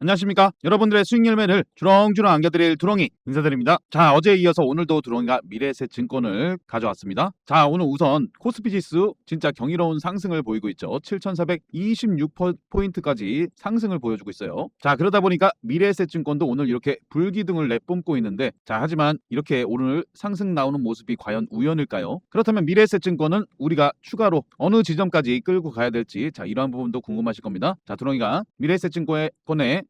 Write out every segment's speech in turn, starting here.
안녕하십니까. 여러분들의 수익 열매를 주렁주렁 안겨드릴 두렁이 인사드립니다. 자, 어제에 이어서 오늘도 두렁이가 미래에셋 증권을 가져왔습니다. 자, 오늘 우선 코스피 지수 진짜 경이로운 상승을 보이고 있죠. 7,426포인트까지 상승을 보여주고 있어요. 자, 그러다 보니까 미래에셋 증권도 오늘 이렇게 불기둥을 내뿜고 있는데, 자, 하지만 이렇게 오늘 상승 나오는 모습이 과연 우연일까요? 그렇다면 미래에셋 증권은 우리가 추가로 어느 지점까지 끌고 가야 될지, 자, 이러한 부분도 궁금하실 겁니다. 자, 두렁이가 미래에셋 증권의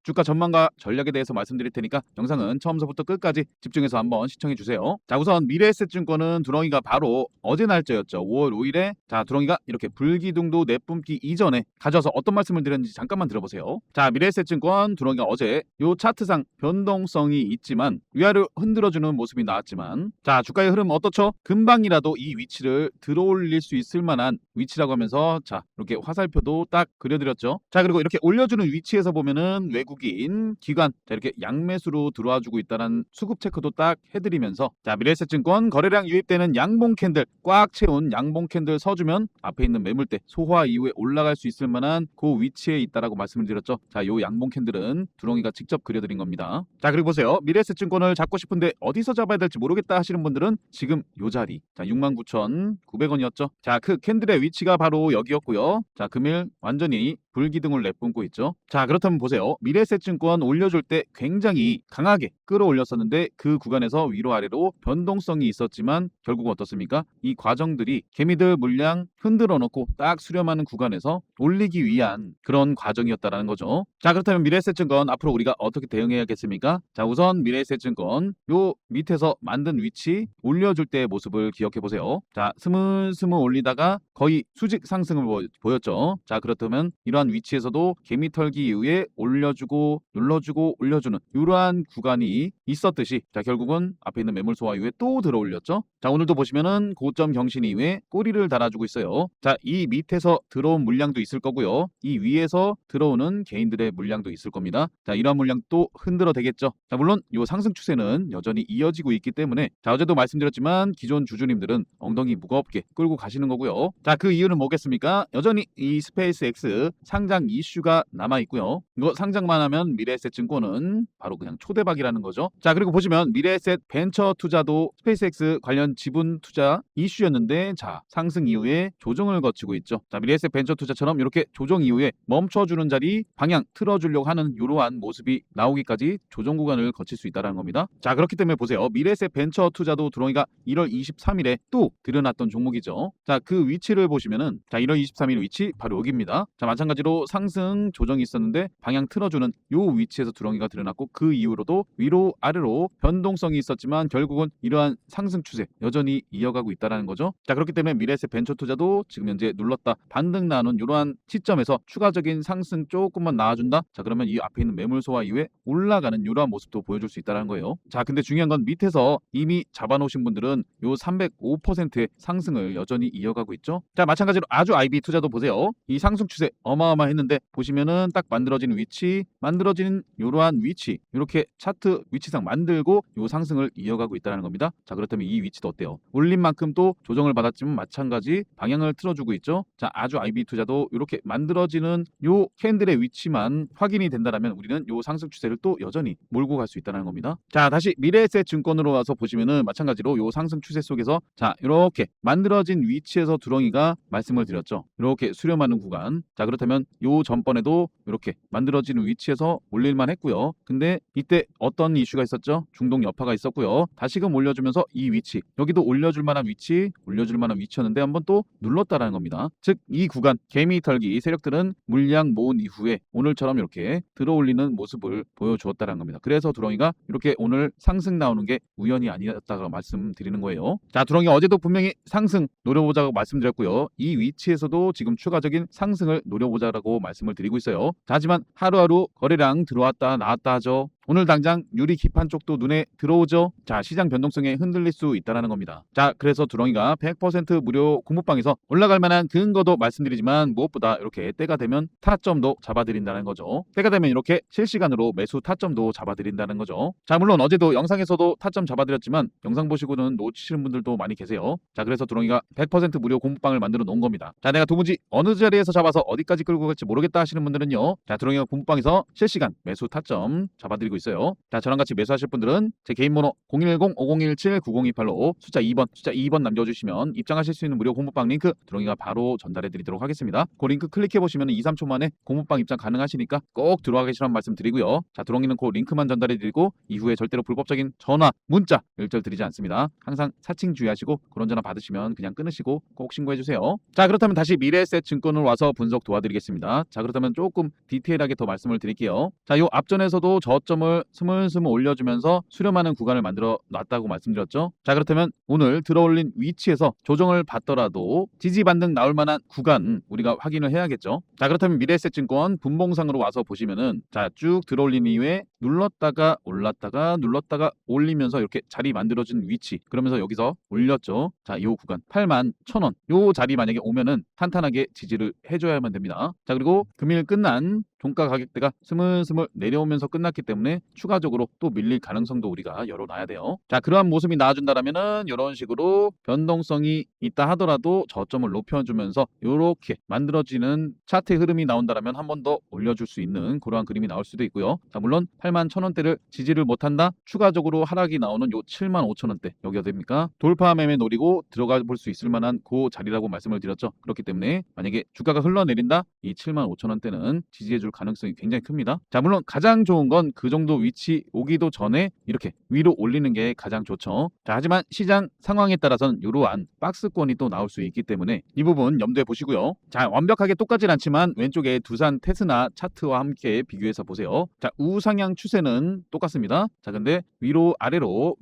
주가 전망과 전략에 대해서 말씀드릴 테니까 영상은 처음부터 끝까지 집중해서 한번 시청해 주세요. 자, 우선 미래에셋 증권은 두렁이가 바로 어제 날짜였죠. 5월 5일에 자, 두렁이가 이렇게 불기둥도 내뿜기 이전에 가져와서 어떤 말씀을 드렸는지 잠깐만 들어보세요. 자, 미래에셋 증권 두렁이가 어제 요 차트상 변동성이 있지만 위아래로 흔들어주는 모습이 나왔지만, 자, 주가의 흐름 어떻죠? 금방이라도 이 위치를 들어올릴 수 있을 만한 위치라고 하면서, 자, 이렇게 화살표도 딱 그려드렸죠. 자, 그리고 이렇게 올려주는 위치에서 보면은 외국인 기관, 자, 이렇게 양매수로 들어와주고 있다는 수급 체크도 딱 해드리면서, 자, 미래에셋증권 거래량 유입되는 양봉 캔들, 꽉 채운 양봉 캔들 서주면 앞에 있는 매물대 소화 이후에 올라갈 수 있을 만한 그 위치에 있다라고 말씀을 드렸죠. 자, 요 양봉 캔들은 두렁이가 직접 그려드린 겁니다. 자, 그리고 보세요. 미래에셋증권을 잡고 싶은데 어디서 잡아야 될지 모르겠다 하시는 분들은 지금 요 자리, 자, 69,900원이었죠. 자, 그 캔들의 위치가 바로 여기였고요. 자, 금일 완전히 불기둥을 내뿜고 있죠. 자, 그렇다면 보세요. 미래에셋증권 올려줄 때 굉장히 강하게 끌어올렸었는데 그 구간에서 위로 아래로 변동성이 있었지만 결국 어떻습니까? 이 과정들이 개미들 물량 흔들어 놓고 딱 수렴하는 구간에서 올리기 위한 그런 과정이었다라는 거죠. 자, 그렇다면 미래에셋증권 앞으로 우리가 어떻게 대응해야겠습니까? 자, 우선 미래에셋증권 요 밑에서 만든 위치 올려줄 때의 모습을 기억해 보세요. 자, 스물스물 올리다가 거의 수직 상승을 보였죠. 자, 그렇다면 이러한 위치에서도 개미 털기 이후에 올려주고 눌러주고 올려주는 이러한 구간이 있었듯이, 자, 결국은 앞에 있는 매물 소화 이후에 또 들어 올렸죠. 자, 오늘도 보시면은 고점 경신 이후에 꼬리를 달아주고 있어요. 자, 이 밑에서 들어온 물량도 있을 거고요. 이 위에서 들어오는 개인들의 물량도 있을 겁니다. 자, 이러한 물량 또 흔들어 대겠죠. 자, 물론 이 상승 추세는 여전히 이어지고 있기 때문에, 자, 어제도 말씀드렸지만 기존 주주님들은 엉덩이 무겁게 끌고 가시는 거고요. 자, 그 이유는 뭐겠습니까? 여전히 이 스페이스X 상장 이슈가 남아 있고요. 이거 상장만 하면 미래에셋 증권은 바로 그냥 초대박이라는 거죠. 자, 그리고 보시면 미래에셋 벤처 투자도 스페이스X 관련 지분 투자 이슈였는데, 자, 상승 이후에 조정을 거치고 있죠. 자, 미래에셋 벤처 투자처럼 이렇게 조정 이후에 멈춰주는 자리 방향 틀어주려고 하는 이러한 모습이 나오기까지 조정 구간을 거칠 수 있다는 겁니다. 자, 그렇기 때문에 보세요. 미래에셋 벤처 투자도 두렁이가 1월 23일에 또 들여놨던 종목이죠. 자, 그 위치를 보시면은, 자, 1월 23일 위치 바로 여기입니다. 자, 마찬가지로 상승 조정이 있었는데 방향 틀어주는 요 위치에서 두렁이가 드러났고, 그 이후로도 위로 아래로 변동성이 있었지만 결국은 이러한 상승 추세 여전히 이어가고 있다는 거죠. 자, 그렇기 때문에 미래에셋 벤처 투자도 지금 현재 눌렀다 반등 나는 이러한 시점에서 추가적인 상승 조금만 나와준다. 자, 그러면 이 앞에 있는 매물 소화 이후에 올라가는 이러한 모습도 보여줄 수 있다는 거예요. 자, 근데 중요한 건 밑에서 이미 잡아놓으신 분들은 요 305%의 상승을 여전히 이어가고 있죠. 자, 마찬가지로 아주 IB 투자도 보세요. 이 상승 추세 어마어마했는데 보시면은 딱 만들어진 위치, 만들어진 이러한 위치, 이렇게 차트 위치상 만들고 요 상승을 이어가고 있다는 겁니다. 자, 그렇다면 이 위치도 어때요? 올린 만큼 또 조정을 받았지만 마찬가지 방향을 틀어주고 있죠. 자, 아주 IB 투자도 이렇게 만들어지는 요 캔들의 위치만 확인이 된다면 우리는 요 상승 추세를 또 여전히 몰고 갈 수 있다는 겁니다. 자, 다시 미래에셋 증권으로 와서 보시면은 마찬가지로 요 상승 추세 속에서, 자, 이렇게 만들어진 위치에서 두렁이가 말씀을 드렸죠. 이렇게 수렴하는 구간. 자, 그렇다면 요 전번에도 이렇게 만들어지는 위치에서 올릴만 했고요. 근데 이때 어떤 이슈가 있었죠? 중동 여파가 있었고요. 다시금 올려주면서 이 위치, 여기도 올려줄 만한 위치, 올려줄 만한 위치였는데 한번 또 눌렀다라는 겁니다. 즉, 이 구간 개미 털기 세력들은 물량 모은 이후에 오늘처럼 이렇게 들어올리는 모습을 보여주었다는 겁니다. 그래서 두렁이가 이렇게 오늘 상승 나오는 게 우연이 아니었다고 말씀드리는 거예요. 자, 두렁이 어제도 분명히 상승 노려보자고 말씀드렸고요. 이 위치에서도 지금 추가적인 상승을 노려보자라고 말씀을 드리고 있어요. 자, 하지만 하루하루 거래량 들어왔다 나왔다 하죠. 오늘 당장 유리 기판 쪽도 눈에 들어오죠. 자, 시장 변동성에 흔들릴 수 있다는 겁니다. 자, 그래서 두렁이가 100% 무료 공모방에서 올라갈 만한 근거도 말씀드리지만 무엇보다 이렇게 때가 되면 타점도 잡아드린다는 거죠. 때가 되면 이렇게 실시간으로 매수 타점도 잡아드린다는 거죠. 자, 물론 어제도 영상에서도 타점 잡아드렸지만 영상 보시고는 놓치시는 분들도 많이 계세요. 자, 그래서 두렁이가 100% 무료 공모방을 만들어 놓은 겁니다. 자, 내가 도무지 어느 자리에서 잡아서 어디까지 끌고 갈지 모르겠다 하시는 분들은요. 자, 두렁이가 공모방에서 실시간 매수 타점 잡아드리고 있어요. 자, 저랑 같이 매수하실 분들은 제 개인 번호 010-5017-9028로 숫자 2번 남겨주시면 입장하실 수 있는 무료 공모방 링크 두렁이가 바로 전달해 드리도록 하겠습니다. 그 링크 클릭해 보시면 2, 3초 만에 공모방 입장 가능하시니까 꼭 들어와 계시라는 말씀 드리고요. 자, 두렁이는 그 링크만 전달해 드리고 이후에 절대로 불법적인 전화, 문자 일절 드리지 않습니다. 항상 사칭 주의하시고 그런 전화 받으시면 그냥 끊으시고 꼭 신고해 주세요. 자, 그렇다면 다시 미래에셋 증권을 와서 분석 도와드리겠습니다. 자, 그렇다면 조금 디테일하게 더 말씀을 드릴게요. 자, 요 앞전에서도 저점을 스물스물 올려주면서 수렴하는 구간을 만들어 놨다고 말씀드렸죠. 자, 그렇다면 오늘 들어올린 위치에서 조정을 받더라도 지지 반등 나올 만한 구간 우리가 확인을 해야겠죠. 자, 그렇다면 미래에셋 증권 분봉상으로 와서 보시면은 자, 쭉 들어올린 이후에 눌렀다가 올랐다가 눌렀다가 올리면서 이렇게 자리 만들어진 위치, 그러면서 여기서 올렸죠. 자, 요 구간 81,000원 요 자리 만약에 오면은 탄탄하게 지지를 해줘야만 됩니다. 자, 그리고 금일 끝난 종가 가격대가 스물스물 내려오면서 끝났기 때문에 추가적으로 또 밀릴 가능성도 우리가 열어놔야 돼요. 자, 그러한 모습이 나와준다라면은 이런 식으로 변동성이 있다 하더라도 저점을 높여주면서 이렇게 만들어지는 차트의 흐름이 나온다라면 한 번 더 올려줄 수 있는 그러한 그림이 나올 수도 있고요. 자, 물론 81,000원대를 지지를 못한다, 추가적으로 하락이 나오는 요 75,000원대 여기 어딥니까? 돌파 매매 노리고 들어가 볼 수 있을 만한 그 자리라고 말씀을 드렸죠. 그렇기 때문에 만약에 주가가 흘러내린다, 이 75,000원대는 지지해줄 가능성이 굉장히 큽니다. 자, 물론 가장 좋은 건 그 정도 위치 오기도 전에 이렇게 위로 올리는 게 가장 좋죠. 자, 하지만 시장 상황에 따라서는 이러한 박스권이 또 나올 수 있기 때문에 이 부분 염두에 보시고요. 자, 완벽하게 똑같진 않지만 왼쪽에 두산 테스나 차트와 함께 비교해서 보세요. 자, 우상향 추세는 똑같습니다. 자, 근데 위로 아래로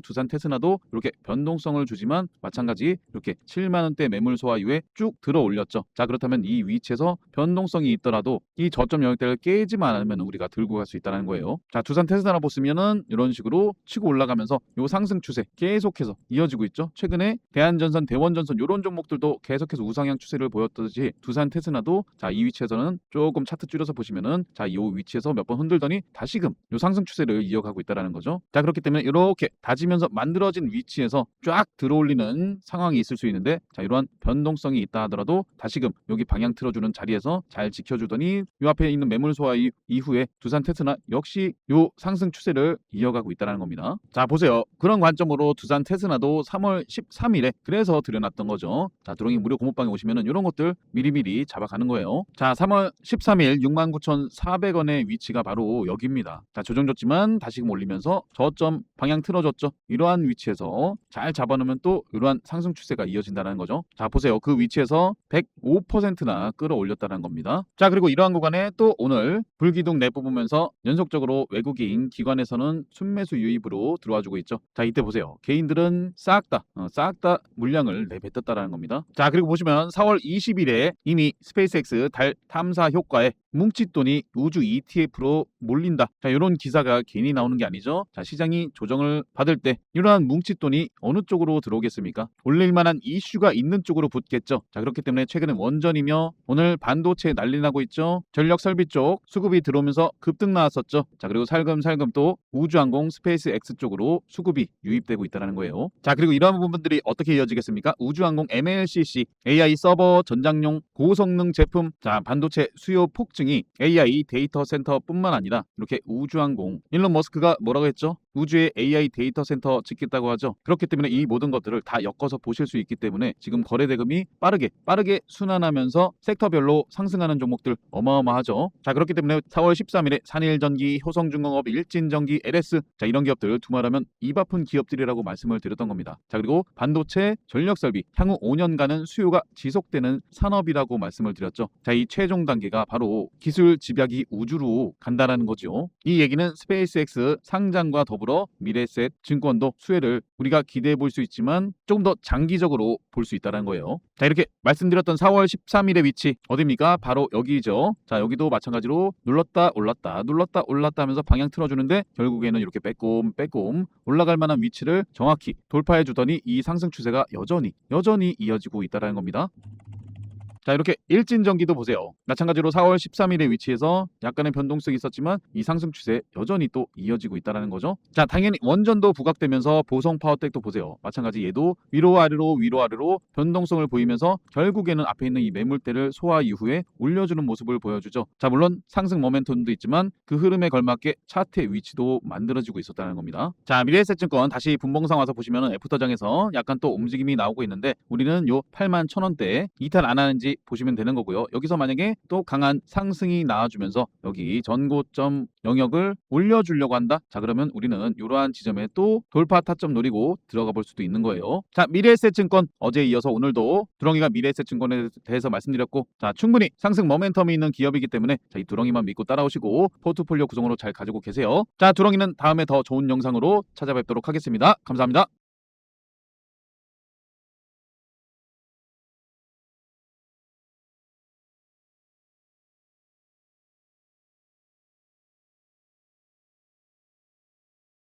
두산 테스나도 이렇게 변동성을 주지만 마찬가지 이렇게 7만원대 매물 소화 이후에 쭉 들어 올렸죠. 자, 그렇다면 이 위치에서 변동성이 있더라도 이 저점 영역대를 깨지만 않으면 우리가 들고 갈 수 있다는 거예요. 자, 두산 테스나 보시면은 이런 식으로 치고 올라가면서 요 상승 추세 계속해서 이어지고 있죠. 최근에 대한전선, 대원전선 이런 종목들도 계속해서 우상향 추세를 보였듯이 두산 테스나도 자, 이 위치에서는 조금 차트 줄여서 보시면은 자, 이 위치에서 몇 번 흔들더니 다시금 요 상승 추세를 이어가고 있다라는 거죠. 자, 그렇기 때문에 이렇게 다지면서 만들어진 위치에서 쫙 들어올리는 상황이 있을 수 있는데 자, 이러한 변동성이 있다 하더라도 다시금 여기 방향 틀어주는 자리에서 잘 지켜주더니 요 앞에 있는 매물 소화 이후에 두산 테스나 역시 요 상승 추세를 이어가고 있다는 겁니다. 자, 보세요. 그런 관점으로 두산 테스나도 3월 13일에 그래서 들여놨던 거죠. 자, 두렁이 무료 공모방에 오시면은 이런 것들 미리미리 잡아가는 거예요. 자, 3월 13일 69,400원의 위치가 바로 여기입니다. 자, 조정줬지만 다시금 올리면서 저점 방향 틀어줬죠. 이러한 위치에서 잘 잡아놓으면 또 이러한 상승 추세가 이어진다는 거죠. 자, 보세요. 그 위치에서 105%나 끌어올렸다는 겁니다. 자, 그리고 이러한 구간에 또 오늘 불기둥 내뿜으면서 연속적으로 외국인 기관에서는 순매수 유입으로 들어와주고 있죠. 자, 이때 보세요. 개인들은 싹 다 물량을 내뱉었다라는 겁니다. 자, 그리고 보시면 4월 20일에 이미 스페이스X 달 탐사 효과에 뭉칫돈이 우주 ETF로 몰린다. 자, 이런 기사가 괜히 나오는 게 아니죠. 자, 시장이 조정을 받을 때 이러한 뭉칫돈이 어느 쪽으로 들어오겠습니까? 올릴 만한 이슈가 있는 쪽으로 붙겠죠. 자, 그렇기 때문에 최근에 원전이며 오늘 반도체 난리 나고 있죠. 전력 설비 쪽 수급이 들어오면서 급등 나왔었죠. 자, 그리고 살금살금 또 우주항공 스페이스X 쪽으로 수급이 유입되고 있다는 거예요. 자, 그리고 이러한 부분들이 어떻게 이어지겠습니까? 우주항공 MLCC, AI 서버 전장용 고성능 제품, 자, 반도체 수요 폭증이 AI 데이터 센터뿐만 아니라 이렇게 우주항공, 일론 머스크가 뭐라고 했죠? 우주에 AI 데이터 센터 짓겠다고 하죠. 그렇기 때문에 이 모든 것들을 다 엮어서 보실 수 있기 때문에 지금 거래 대금이 빠르게 순환하면서 섹터별로 상승하는 종목들 어마어마하죠. 자, 그렇기 때문에 4월 13일에 산일전기, 효성중공업, 일진전기, LS, 자, 이런 기업들 두말하면 입 아픈 기업들이라고 말씀을 드렸던 겁니다. 자, 그리고 반도체, 전력설비 향후 5년간은 수요가 지속되는 산업이라고 말씀을 드렸죠. 자, 이 최종 단계가 바로 기술 집약이 우주로 간다라는 거죠. 이 얘기는 스페이스X 상장과 더불어 더불어 미래에셋 증권도 수혜를 우리가 기대해 볼 수 있지만 조금 더 장기적으로 볼 수 있다는 거예요. 자, 이렇게 말씀드렸던 4월 13일의 위치 어디입니까? 바로 여기죠. 자, 여기도 마찬가지로 눌렀다 올랐다 눌렀다 올랐다 하면서 방향 틀어주는데 결국에는 이렇게 빼꼼 올라갈 만한 위치를 정확히 돌파해 주더니 이 상승 추세가 여전히 이어지고 있다는 겁니다. 자, 이렇게 일진전기도 보세요. 마찬가지로 4월 13일의 위치에서 약간의 변동성이 있었지만 이 상승 추세 여전히 또 이어지고 있다는 거죠. 자, 당연히 원전도 부각되면서 보성 파워텍도 보세요. 마찬가지 얘도 위로 아래로 변동성을 보이면서 결국에는 앞에 있는 이 매물대를 소화 이후에 올려주는 모습을 보여주죠. 자, 물론 상승 모멘텀도 있지만 그 흐름에 걸맞게 차트의 위치도 만들어지고 있었다는 겁니다. 자, 미래에셋증권 다시 분봉상 와서 보시면 애프터장에서 약간 또 움직임이 나오고 있는데 우리는 요 81,000원대에 이탈 안 하는지 보시면 되는 거고요. 여기서 만약에 또 강한 상승이 나와주면서 여기 전고점 영역을 올려주려고 한다. 자, 그러면 우리는 이러한 지점에 또 돌파 타점 노리고 들어가 볼 수도 있는 거예요. 자, 미래에셋증권 어제에 이어서 오늘도 두렁이가 미래에셋증권에 대해서 말씀드렸고, 자, 충분히 상승 모멘텀이 있는 기업이기 때문에 자, 이 두렁이만 믿고 따라오시고 포트폴리오 구성으로 잘 가지고 계세요. 자, 두렁이는 다음에 더 좋은 영상으로 찾아뵙도록 하겠습니다. 감사합니다.